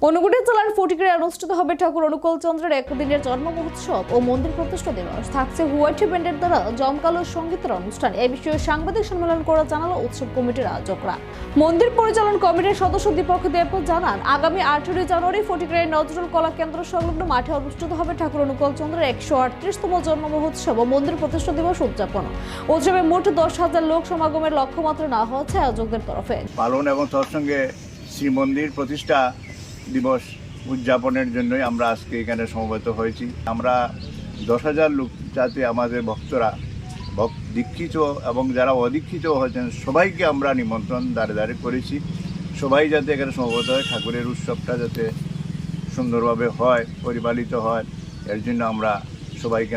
অনুগুটি জেলার ফটিকরায় অনুষ্ঠিত হবে ঠাকুর অনুকূল চন্দ্রের একদিনের জন্ম মহোৎসব ও মন্দির প্রতিষ্ঠা দিবস। থাকছে হুয়াইটি ব্যান্ডের দ্বারা জমকালো সঙ্গীতের অনুষ্ঠান। এই বিষয়ে সাংবাদিক সম্মেলন করে জানালো উৎসব কমিটির আয়োজকরা। মন্দির পরিচালন কমিটির সদস্য দীপক দেব জানান, আগামী 18 জানুয়ারি ফটিকরায় নজরুল কলা কেন্দ্র সংলগ্ন মাঠে অনুষ্ঠিত হবে ঠাকুর অনুকূল চন্দ্রের 138তম জন্ম মহোৎসব ও মন্দির প্রতিষ্ঠা দিবস উদযাপন। উৎসবে মোট 10,000 লোক সমাগমের লক্ষ্যমাত্রা নেওয়া হচ্ছে আয়োজকদের তরফে। পালন এবং তার সঙ্গে শ্রীমন্দির প্রতিষ্ঠা দিবস উদযাপনের জন্যই আমরা আজকে এখানে সমবেত হয়েছি। আমরা 10,000 লোক, যাতে আমাদের ভক্তরা দীক্ষিত এবং যারা অদীক্ষিত হয়েছেন সবাইকে আমরা নিমন্ত্রণ দ্বারে দ্বারে করেছি। সবাই যাতে এখানে সমবেত হয়, ঠাকুরের উৎসবটা যাতে সুন্দরভাবে হয়, পরিপালিত হয়, এর জন্য আমরা সবাইকে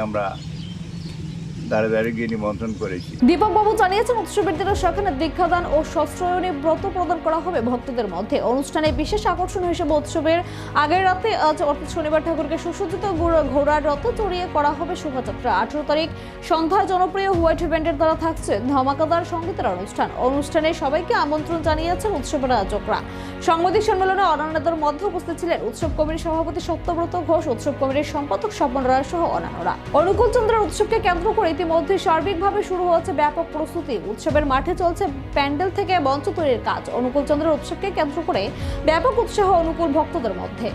দ্বারে দ্বারে গিয়ে নিমন্ত্রণ করেছি। দীপক বাবু জানিয়েছেন, উৎসবের দিনে সেখানে দীক্ষাদান ও শস্ত্রায়নে ব্রত প্রদান করা হবে ভক্তদের মধ্যে। অনুষ্ঠানে বিশেষ আকর্ষণ হিসেবে উৎসবের আগের রাতে অর্থাৎ শনিবার ঠাকুরকে সুসজ্জিত ঘোড়ার রথে চড়িয়ে করা হবে শোভাযাত্রা। 18 তারিখ সন্ধ্যায় জনপ্রিয় হোয়াইট ব্যান্ডের দ্বারা থাকছে ধমাকাদার সঙ্গীতের অনুষ্ঠানে সবাইকে আমন্ত্রণ জানিয়েছেন উৎসবের আয়োজকরা। সাংবাদিক সম্মেলনে অন্যান্যদের মধ্যে উপস্থিত ছিলেন উৎসব কমিটির সভাপতি সত্যব্রত ঘোষ, উৎসব কমিটির সম্পাদক স্বপন রায় সহ অন্যান্যরা। অনুকূল চন্দ্রের উৎসবকে কেন্দ্র করে ইতিমধ্যে সার্বিকভাবে শুরু হয়েছে ব্যাপক প্রস্তুতি। উৎসবের মাঠে চলছে প্যান্ডেল থেকে মঞ্চ তৈরির কাজ। অনুকূল চন্দ্রের উৎসবকে কেন্দ্র করে ব্যাপক উৎসাহ অনুকূল ভক্তদের মধ্যে।